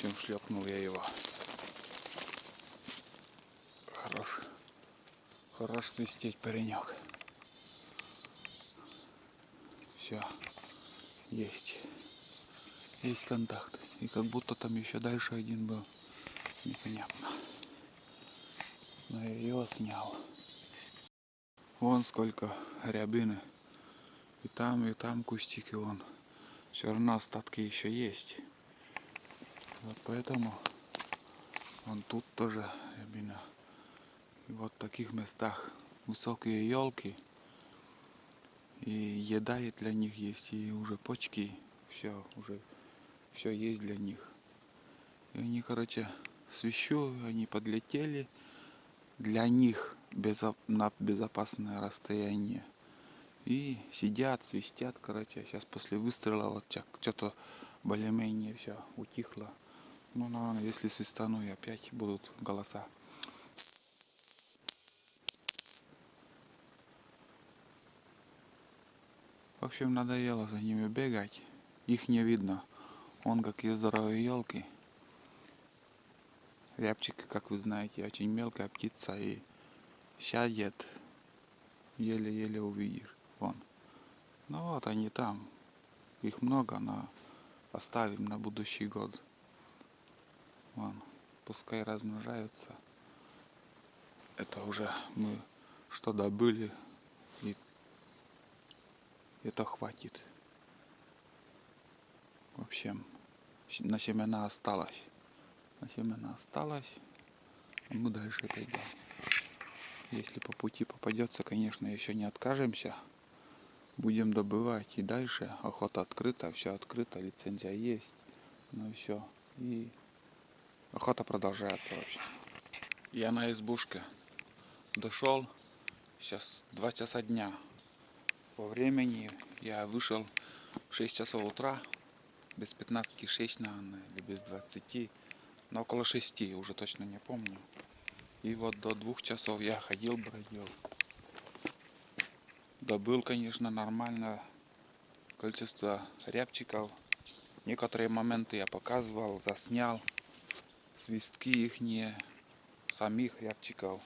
общем, шлепнул я его. Хорош свистеть, паренек. Все, есть контакт. И как будто там еще дальше один был. Непонятно. Но я его снял. Вон сколько рябины. И там кустики вон. Все равно остатки еще есть. Вот поэтому вон тут тоже рябина. И вот в таких местах высокие елки. И еда и для них есть. И уже почки. Все есть для них. И они, короче, свищу, они подлетели. Для них на безопасное расстояние. И сидят, свистят, короче. Сейчас после выстрела вот что-то более-менее все утихло. Ну, наверное, если свистану, и опять будут голоса. В общем, надоело за ними бегать. Их не видно. Он как и здоровые елки. Рябчик, как вы знаете, очень мелкая птица и сядет, еле-еле увидишь. Вон. Ну вот они там. Их много, но оставим на будущий год. Вон. Пускай размножаются. Это уже мы что добыли, и это хватит. В общем, на семена осталось. А мы дальше пойдем. Если по пути попадется, конечно, еще не откажемся. Будем добывать и дальше. Охота открыта, все открыто, лицензия есть. Ну и все. И охота продолжается вообще. Я на избушке дошел. Сейчас 2 часа дня. По времени я вышел в 6 часов утра. Без 15-6, наверное, или без 20. Но около 6, уже точно не помню. И вот до 2 часов я ходил, бродил. Добыл, конечно, нормально количество рябчиков. Некоторые моменты я показывал, заснял. Свистки ихние, самих рябчиков.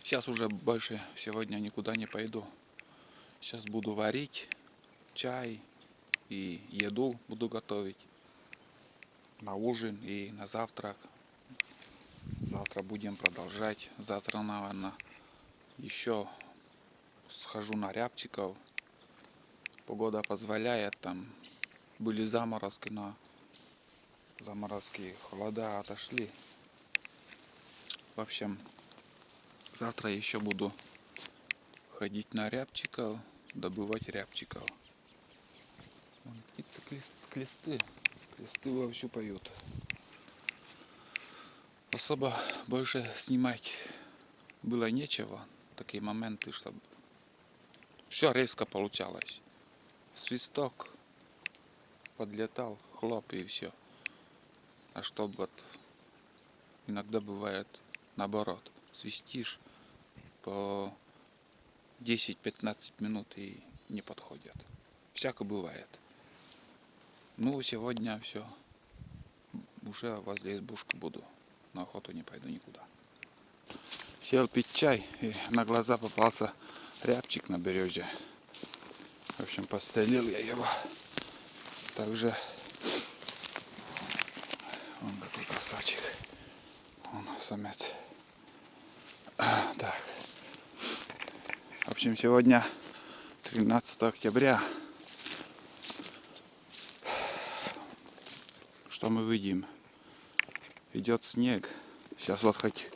Сейчас уже больше сегодня никуда не пойду. Сейчас буду варить чай и еду буду готовить. На ужин и на завтрак. Завтра будем продолжать. Завтра, наверное, еще схожу на рябчиков. Погода позволяет, там были заморозки, но заморозки, холода отошли. В общем, завтра еще буду ходить на рябчиков, добывать рябчиков. Вон птицы, клесты вовсю поют. Особо больше снимать было нечего. Такие моменты, чтобы все резко получалось. Свисток подлетал, хлоп и все. А чтобы вот иногда бывает наоборот. Свистишь по 10-15 минут и не подходят. Всяко бывает. Ну, сегодня все. Уже возле избушки буду. На охоту не пойду никуда. Сел пить чай, и на глаза попался рябчик на березе. В общем, подстрелил я его. Также вон какой красавчик. Вон самец. Так. В общем, сегодня 13 октября. Что мы видим? Идет снег. Сейчас вот хоть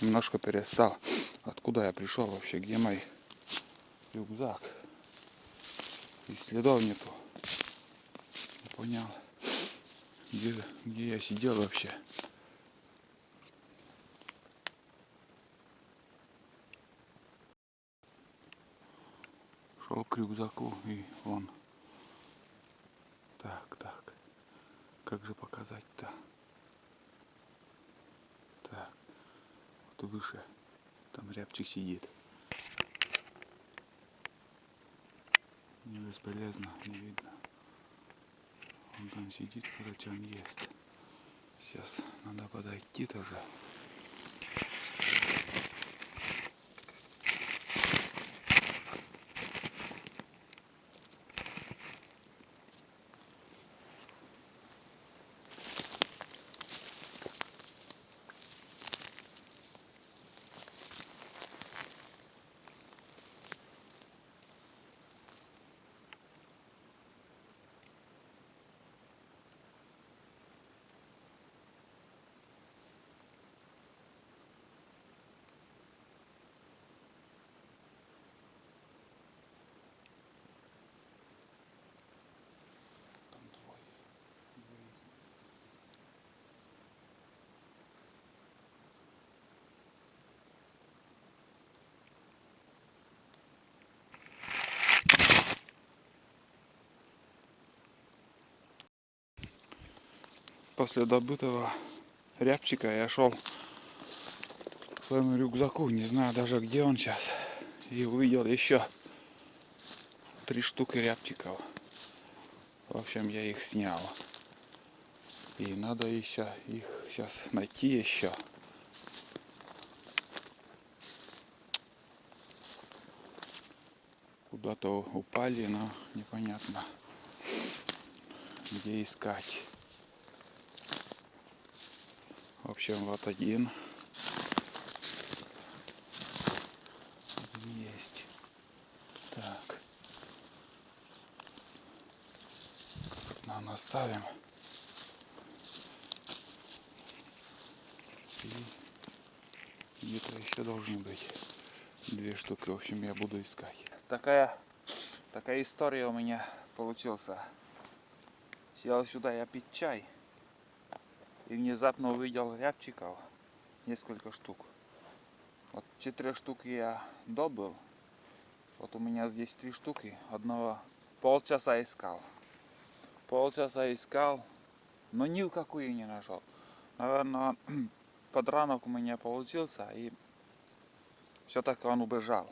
немножко перестал. Откуда я пришел вообще? Где мой рюкзак? И следов нету. Не понял. Где я сидел вообще? Шел к рюкзаку и вон. Так. Как же показать-то? Так. Вот выше. Там рябчик сидит. Не бесполезно, не видно. Он там сидит, короче, он ест. Сейчас надо подойти тоже. Там двое. После добытого рябчика я шел к своему рюкзаку, не знаю даже где он сейчас, и увидел еще 3 штуки рябчиков. В общем, я их снял. И надо еще их сейчас найти еще. Куда-то упали, но непонятно, где искать. В общем, вот один. Есть. Так. Нам оставим. И где-то еще должны быть 2 штуки. В общем, я буду искать. Такая история у меня получилась. Сел сюда я пить чай. И внезапно увидел рябчиков. Несколько штук. Вот 4 штуки я добыл. Вот у меня здесь 3 штуки. Одного полчаса искал. Но ни в какую не нашел. Наверное, подранок у меня получился, и все-таки он убежал.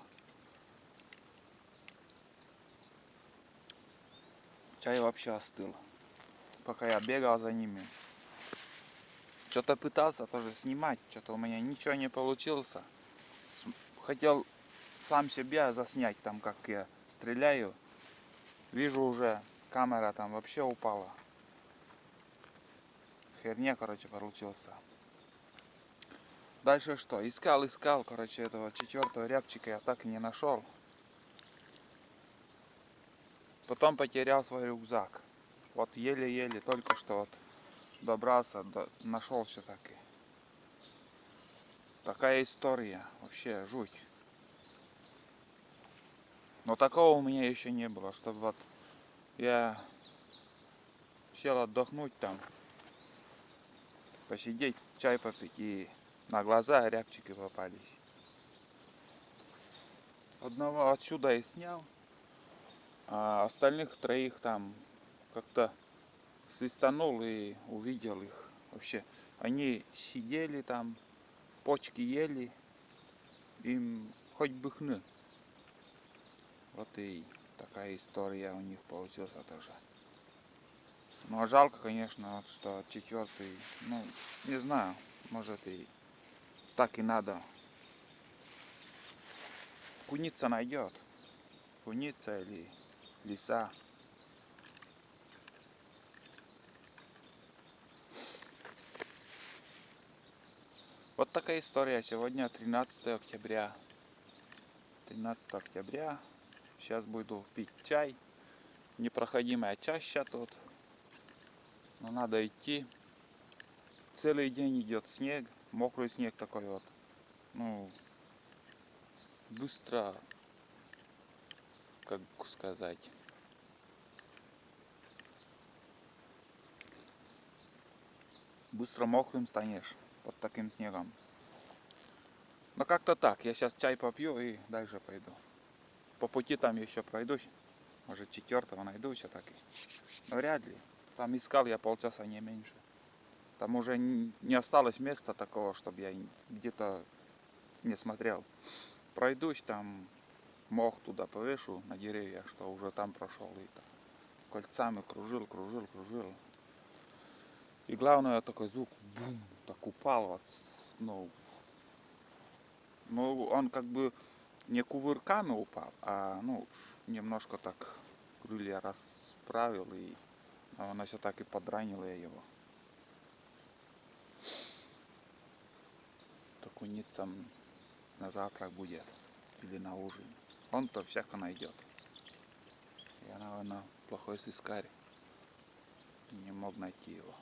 Чай вообще остыл. Пока я бегал за ними. Что-то пытался тоже снимать, что-то у меня ничего не получилось. Хотел сам себя заснять, там как я стреляю. Вижу уже, камера там вообще упала. Херня, короче, получился. Дальше что? Искал, короче, этого 4-го рябчика я так и не нашел. Потом потерял свой рюкзак. Вот еле-еле только что вот добрался, нашел все-таки. Такая история, вообще жуть. Но такого у меня еще не было, чтобы вот я сел отдохнуть там, посидеть, чай попить, и на глаза рябчики попались. Одного отсюда и снял, а остальных 3 там как-то свистанул и увидел их. Вообще, они сидели там, почки ели, им хоть бы хны. Вот и такая история у них получилась тоже. Ну а жалко, конечно, вот, что 4-й, ну, не знаю, может и так и надо. Куница найдет. Куница или лиса. Вот такая история. Сегодня 13 октября. 13 октября. Сейчас буду пить чай. Непроходимая чаща тут. Но надо идти. Целый день идет снег. Мокрый снег такой вот. Ну, быстро, как сказать, быстро мокрым станешь под таким снегом. Но как-то так. Я сейчас чай попью и дальше пойду. По пути там еще пройдусь. Может 4-го найду все-таки. Но вряд ли. Там искал я полчаса, не меньше. Там уже не осталось места такого, чтобы я где-то не смотрел. Пройдусь там, мох туда повешу на деревья, что уже там прошел. И так. кольцами кружил. И главное, такой звук, бум, так упал вот, ну, он как бы не кувырками упал, а ну немножко так крылья расправил, и она все так и подранила его. Так куницам на завтрак будет или на ужин. Он-то всяко найдет. Я, наверное, плохой сыскарь. Не мог найти его.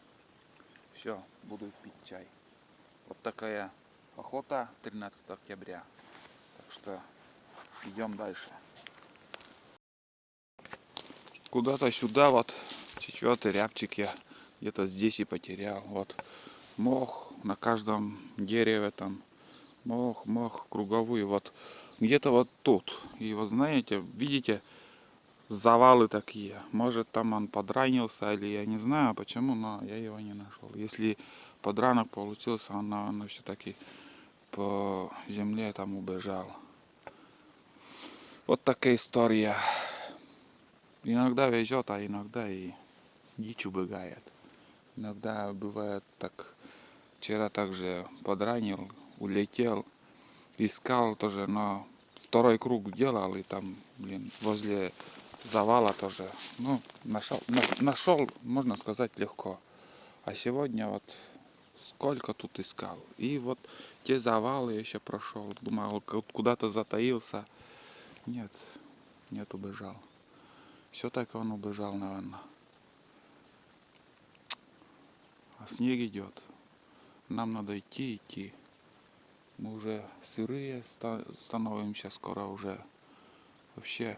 Все, буду пить чай. Вот такая охота 13 октября. Так что идем дальше. Куда-то сюда вот 4-й рябчик я где-то здесь и потерял. Вот мох на каждом дереве там. Мох круговой. Вот где-то вот тут. И вот знаете, видите, завалы такие. Может там он подранился или я не знаю почему, но я его не нашел. Если подранок получился, он, наверное, все-таки по земле там убежал. Вот такая история. Иногда везет, а иногда и дичь убегает. Иногда бывает так. Вчера также подранил, улетел, искал тоже, но второй круг делал и там, блин, возле завала тоже. Ну, нашел, можно сказать, легко. А сегодня вот сколько тут искал. И вот те завалы еще прошел. Думал, куда-то затаился. Нет, убежал. Все-таки он убежал, наверное. А снег идет. Нам надо идти. Мы уже сырые становимся, скоро уже вообще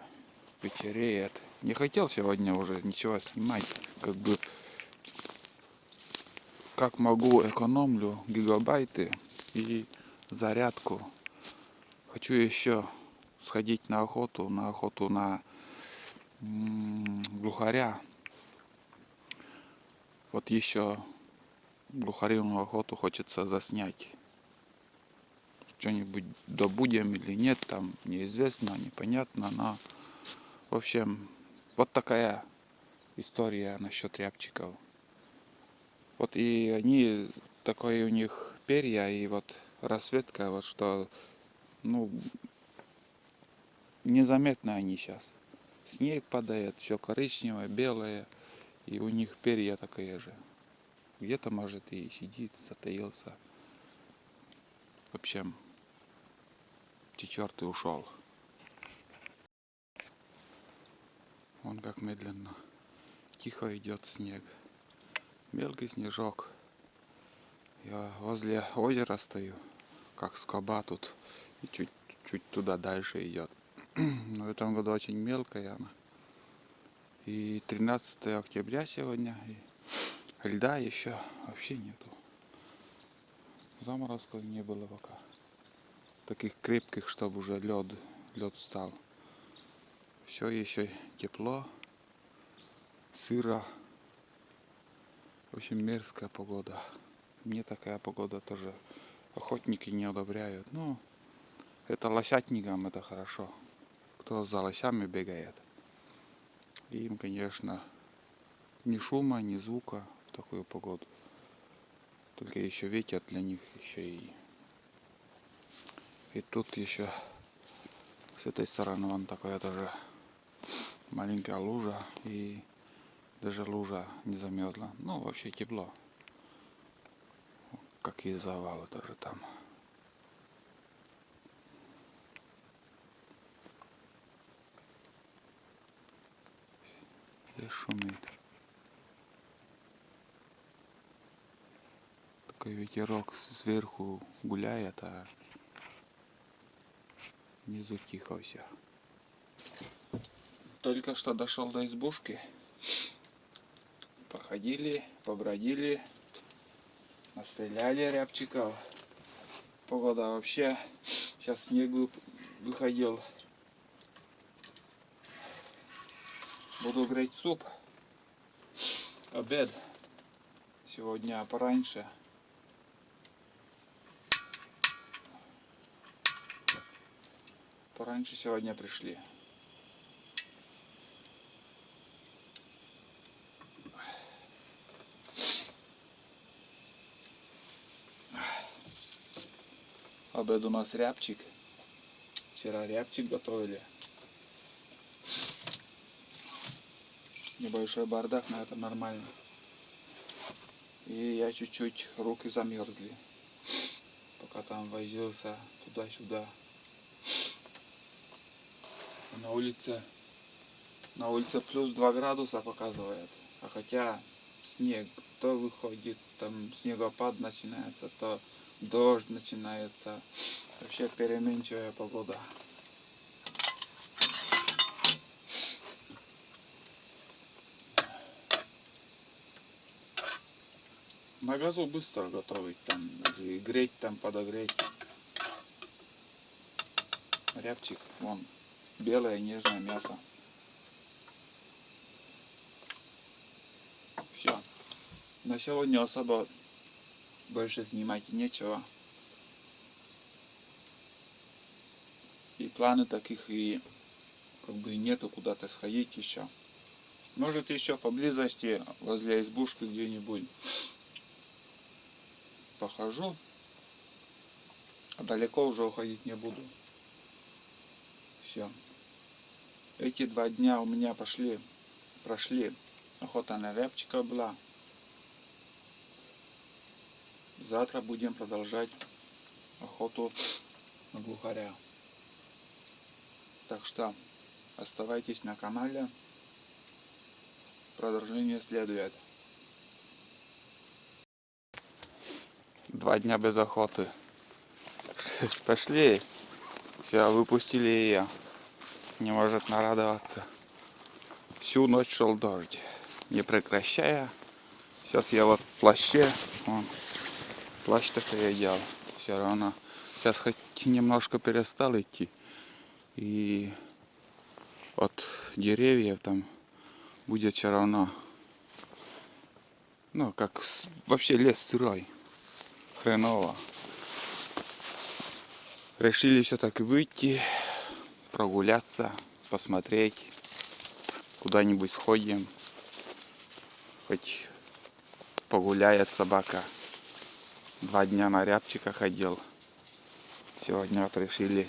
вечереет. Не хотел сегодня уже ничего снимать. Как бы, как могу, экономлю гигабайты и зарядку. Хочу еще сходить на охоту на глухаря. Вот еще глухариную охоту хочется заснять. Что-нибудь добудем или нет, там неизвестно, непонятно, но в общем, вот такая история насчет рябчиков. Вот и они, такое у них перья и вот расцветка, вот что, ну, незаметно они сейчас. Снег падает, все коричневое, белое, и у них перья такие же. Где-то, может, и сидит, затаился. В общем, 4-й ушел. Он как медленно, тихо идет снег. Мелкий снежок. Я возле озера стою, как скоба тут, и чуть туда дальше идет. Но в этом году очень мелкая она. И 13 октября сегодня, и льда еще вообще нету. Заморозков не было пока. Таких крепких, чтобы уже лед встал. Все еще тепло, сыро. В общем, мерзкая погода. Мне такая погода тоже охотники не одобряют. Ну, это лосятникам это хорошо. Кто за лосями бегает. Им, конечно, ни шума, ни звука в такую погоду. Только еще ветер для них еще и тут еще с этой стороны вон такая тоже маленькая лужа, и даже лужа не замерзла. Ну, вообще тепло. Какие завалы тоже там. Здесь шумит. Такой ветерок сверху гуляет, а внизу тихо все. Только что дошел до избушки. Походили, побродили, настреляли рябчиков. Погода вообще. Сейчас снег выходил. Буду греть суп. Обед. Сегодня пораньше. Пораньше сегодня пришли. Обед у нас рябчик. Вчера рябчик готовили. Небольшой бардак, но это нормально. И я чуть-чуть, руки замерзли. Пока там возился туда-сюда. На улице плюс 2 градуса показывает. А хотя снег, то выходит, там снегопад начинается, то дождь начинается. Вообще переменчивая погода. На газу быстро готовить, там, или греть, там, подогреть. Рябчик, вон, белое нежное мясо. Все. На сегодня особо больше снимать нечего. И планы таких и как бы нету куда-то сходить еще. Может еще поблизости, возле избушки где-нибудь похожу. А далеко уже уходить не буду. Все. Эти 2 дня у меня прошли. Охота на рябчика была. Завтра будем продолжать охоту на глухаря. Так что оставайтесь на канале. Продолжение следует. 2 дня без охоты. Пошли. Все, выпустили ее. Не может нарадоваться. Всю ночь шел дождь, не прекращая. Сейчас я вот в плаще. Вон, плащ такой я делал. Все равно. Сейчас хоть немножко перестал идти. И от деревьев там будет все равно. Ну, как вообще лес сырой. Хреново. Решили все-таки выйти, прогуляться, посмотреть. Куда-нибудь сходим. Хоть погуляет собака. 2 дня на рябчика ходил. Сегодня вот решили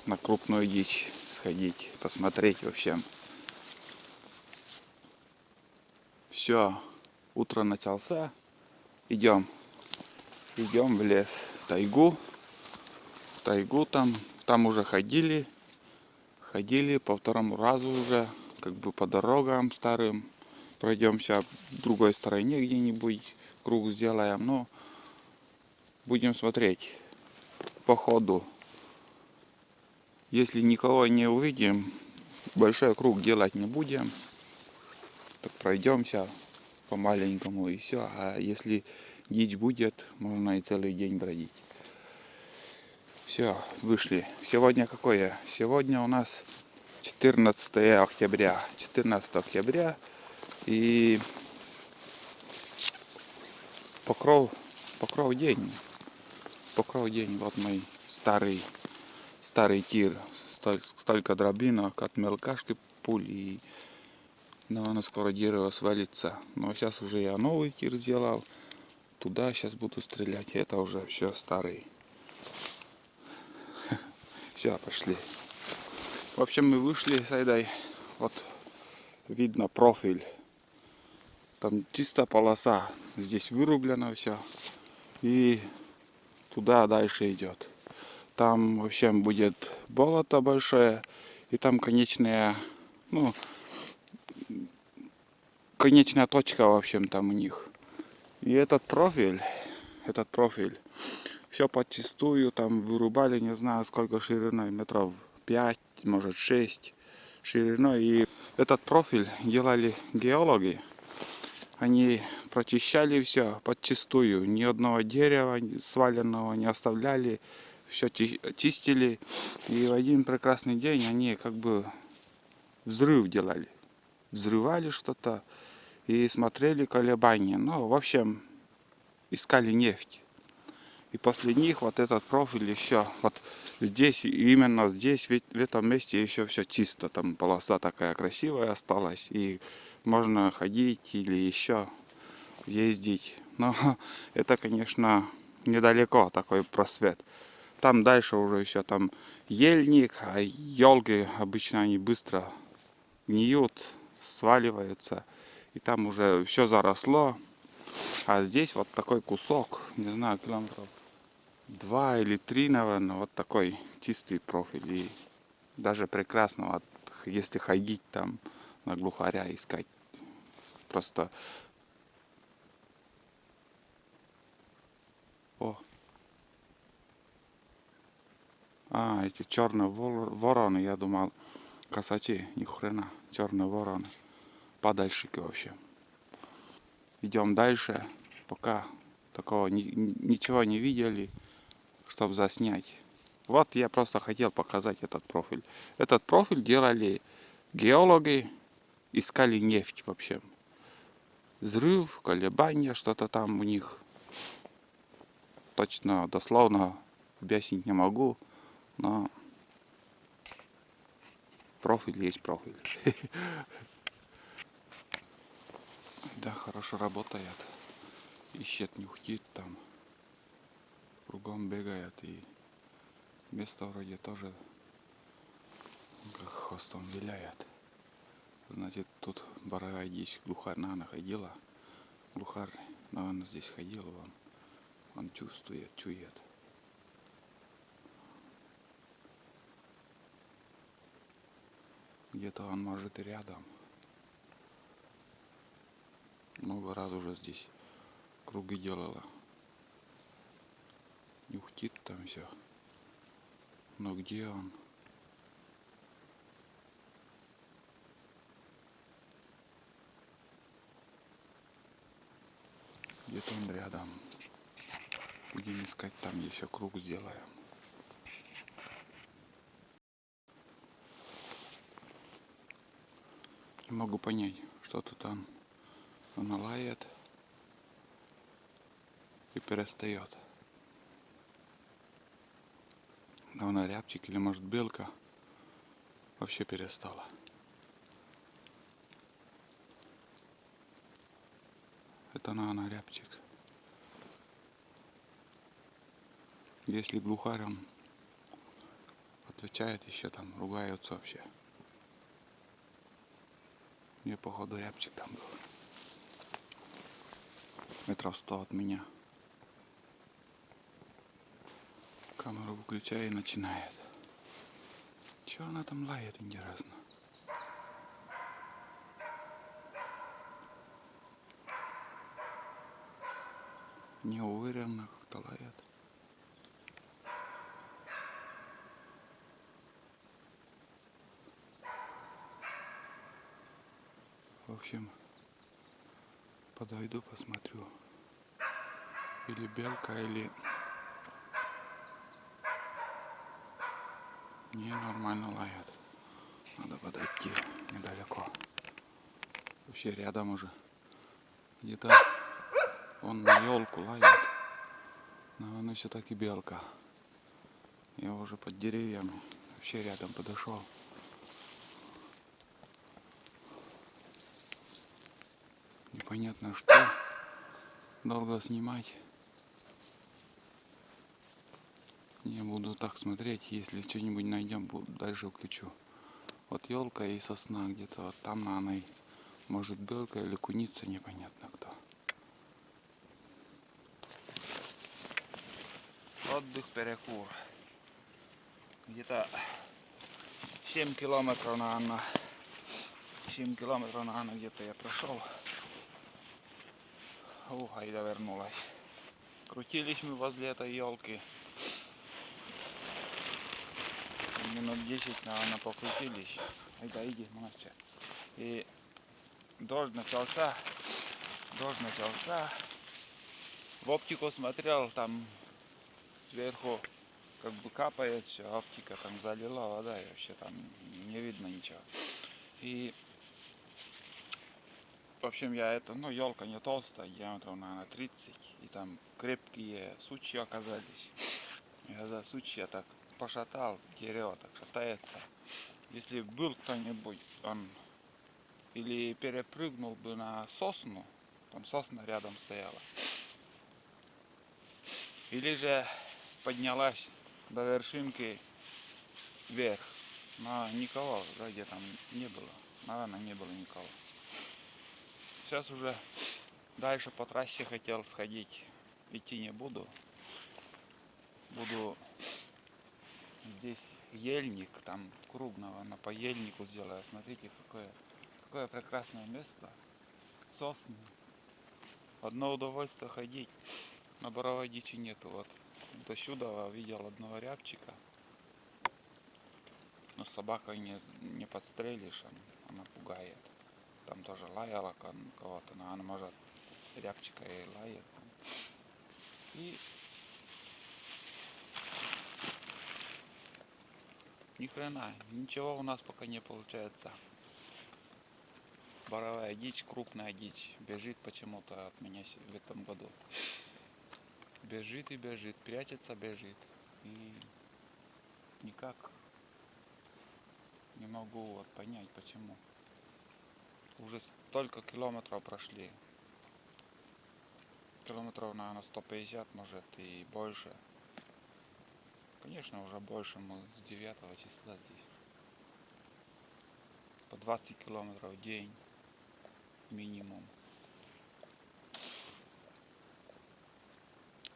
на крупную дичь сходить, посмотреть вообще. Все, утро начался. Идем в лес, в тайгу. Там уже ходили по 2-му разу уже, как бы по дорогам старым. Пройдемся в другой стороне где-нибудь, круг сделаем, но будем смотреть по ходу. Если никого не увидим, большой круг делать не будем, так пройдемся по-маленькому и все. А если дичь будет, можно и целый день бродить. Все, вышли. Сегодня какое? Сегодня у нас 14 октября. 14 октября. И покров день. Покров день. Вот мой старый тир. Столько дробинок от мелкашки пуль. И наверное, скоро дерево свалится. Но сейчас уже я новый тир сделал. Туда сейчас буду стрелять. Это уже все старый. Все, пошли. В общем, мы вышли с Айдой. Вот видно профиль. Там чисто полоса. Здесь вырублено все. И туда дальше идет. Там вообще будет болото большое. И там конечная точка, в общем, там у них. И этот профиль. Все подчистую, там вырубали, не знаю сколько шириной, метров 5, может 6 шириной. И этот профиль делали геологи. Они прочищали все подчистую, ни одного дерева сваленного не оставляли, все чистили. И в один прекрасный день они как бы взрыв делали. Взрывали что-то и смотрели колебания. Ну, в общем, искали нефть. И после них вот этот профиль еще, вот здесь, именно здесь, в этом месте еще все чисто. Там полоса такая красивая осталась. И можно ходить или еще ездить. Но это, конечно, недалеко такой просвет. Там дальше уже еще там ельник, а елки обычно они быстро гниют, сваливаются. И там уже все заросло. А здесь вот такой кусок, не знаю, километров 2 или 3, наверное, вот такой чистый профиль. И даже прекрасно, вот, если ходить там на глухаря искать. Просто... О, эти черные вороны, я думал, косачи, ни хрена, черные вороны. Подальщики вообще. Идем дальше, пока такого ничего не видели, чтобы заснять. Вот я просто хотел показать этот профиль. Этот профиль делали геологи, искали нефть вообще. Взрыв, колебания, что-то там у них. Точно, дословно объяснить не могу, но профиль есть профиль. Да, хорошо работает. Ищет, нюхтит там. Кругом бегает и место вроде тоже как хвостом виляет. Значит, тут боровая дичь глухарь, наверное, ходила. Глухарь, наверное, здесь ходил, он чувствует, чует. Где-то он может и рядом. Много раз уже здесь круги делала. Нюхтит там все. Но где он? Где-то он рядом. Будем искать, там еще круг сделаем. Не могу понять, что-то там она лает и перестает. Давно рябчик или может белка вообще перестала. Это наверное рябчик. Если глухарь, он отвечает еще там, ругаются вообще. Мне походу рябчик там был. Метров 100 от меня. Камеру выключаю и начинает. Чего она там лает, интересно? Неуверенно как-то лает. В общем, подойду, посмотрю. Или белка, или... Не, нормально лает. Надо подойти недалеко. Вообще рядом уже. Где-то он на елку лает. Наверное, все-таки белка. Я уже под деревьями. Вообще рядом подошел. Непонятно что. Долго снимать. Не буду так смотреть. Если что-нибудь найдем, дальше включу. Вот елка и сосна где-то вот там, наверное, может белка или куница, непонятно кто. Отдых, перекур. Где-то 7 километров, наверное. 7 километров, наверное, где-то я прошел. Айда вернулась. Крутились мы возле этой елки. Минут 10, наверное, покрутились. Айда, иди, мальчик. И дождь начался. В оптику смотрел, там сверху как бы капает все, оптика там залила вода, и вообще там не видно ничего. И в общем я елка не толстая, диаметром наверное 30, и там крепкие сучья оказались. Я за сучья так пошатал, дерево так шатается. Если был кто-нибудь, он или перепрыгнул бы на сосну, там сосна рядом стояла, или же поднялась до вершинки вверх. Но никого вроде там не было. Наверное, не было никого. Сейчас уже дальше по трассе хотел сходить. Идти не буду. Буду здесь ельник, там круг, наверное, по ельнику сделаю. Смотрите, какое прекрасное место. Сосны. Одно удовольствие ходить. На боровой дичи нету. Вот до сюда видел одного рябчика. Но с собакой не подстрелишь, она пугает. Там тоже лаяла кого-то, но она может рябчика и лает. И ни хрена, ничего у нас пока не получается. Боровая дичь, крупная дичь, бежит почему-то от меня в этом году. Бежит и бежит, прячется, бежит. И никак не могу вот понять, почему. Уже столько километров прошли. Километров, наверное, 150, может, и больше. Конечно, уже больше, мы с 9 числа здесь. По 20 километров в день минимум.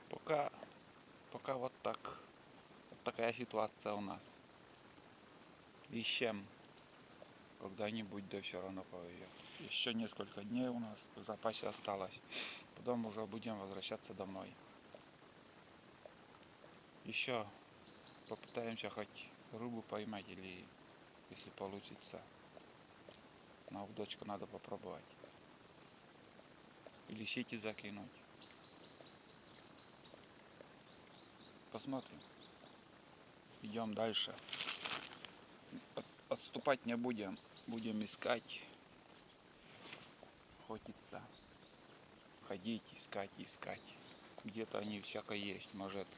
Пока вот так. Вот такая ситуация у нас. Ищем. Когда-нибудь, да все равно повезет. Еще несколько дней у нас в запасе осталось. Потом уже будем возвращаться домой. Еще попытаемся хоть рыбу поймать, или если получится, на удочку надо попробовать. Или сети закинуть. Посмотрим. Идем дальше. Отступать не будем. Будем искать. Охотиться. Ходить, искать. Где-то они всякое есть. Может,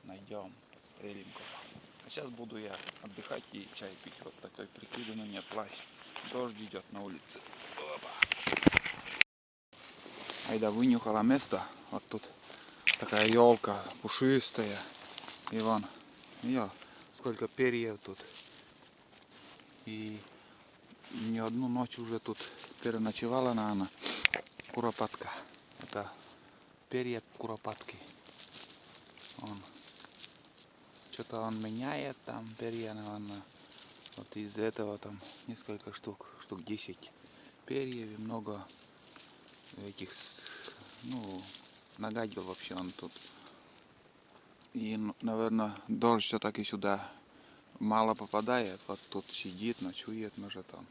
найдем, подстрелим кого. А сейчас буду я отдыхать и чай пить. Вот такой прикидан у меня плащ. Дождь идет на улице. Опа. Айда вынюхала место. Вот тут такая елка пушистая. И вон, ее сколько перьев тут. И не одну ночь уже тут переночевала, наверное, куропатка. Это перья куропатки. Что-то он меняет там перья, наверное. Вот из этого там несколько штук 10 перьев и много этих, ну, нагадил вообще он тут. И, наверное, дождь все-таки сюда мало попадает. Вот тут сидит, ночует, может там.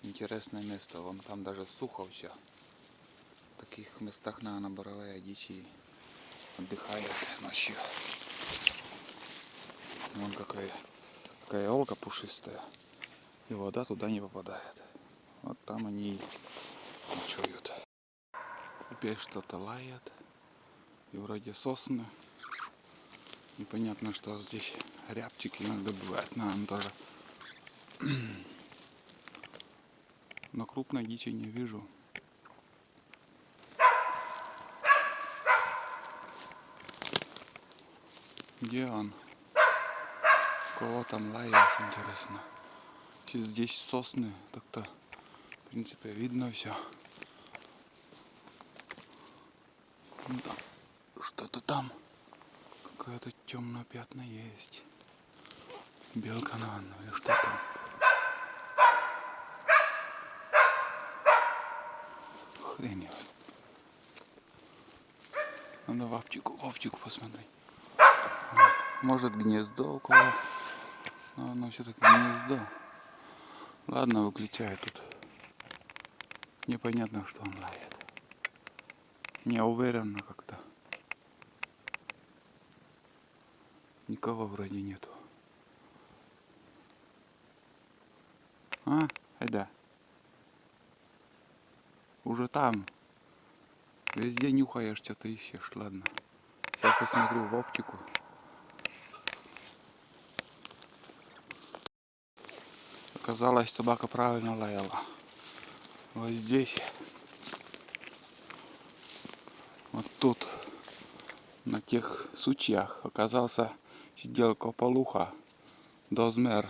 Интересное место, вон там даже сухо все. В таких местах, наверное, боровая дичь отдыхает ночью. Вон какая елка пушистая. И вода туда не попадает. Вот там они и ночуют. Опять что-то лает. И вроде сосны. Непонятно, что здесь рябчики иногда бывает. Наверное, тоже. Но крупной дичи не вижу. Где он? Кого там лаешь, интересно. Здесь сосны, так-то, в принципе, видно все. Ну, там что-то там. Какое-то темное пятна есть. Белка, наверное, или что там. Хрень. Надо в оптику посмотреть. Может, гнездо у кого. Но оно все-таки гнездо. Ладно, выключаю тут. Непонятно, что он лает. Не уверенно как-то. Никого вроде нету. А? Айда. Уже там. Везде нюхаешь, что-то ищешь. Ладно. Сейчас посмотрю в оптику. Оказалось, собака правильно лаяла. Вот здесь. Вот тут. на тех сучьях. Оказался, сидел кополуха, дозмер.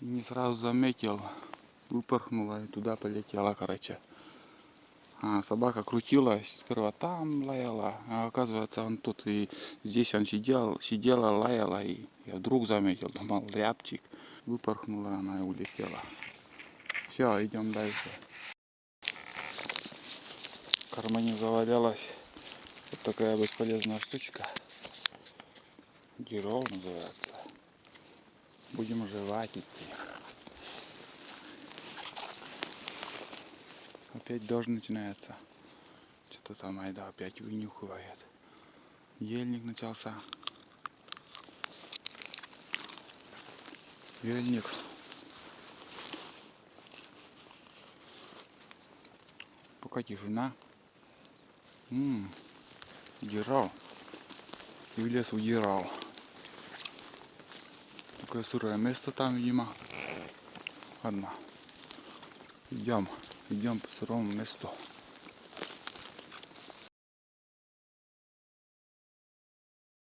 Не сразу заметил, выпорхнула и туда полетела, короче. А собака крутилась, сперва там лаяла, а оказывается он тут, и здесь он сидела, лаяла, и я вдруг заметил, думал, рябчик. Выпорхнула она и улетела. Все, идем дальше. В кармане завалялась вот такая бесполезная штучка. Дирол называется. Будем жевать идти. Опять дождь начинается. Что-то там Айда опять вынюхивает. Ельник начался. Ельник. Пока тишина. Удирал. И в лес удирал. Такое сырое место там, видимо. Ладно. Идем по сырому месту.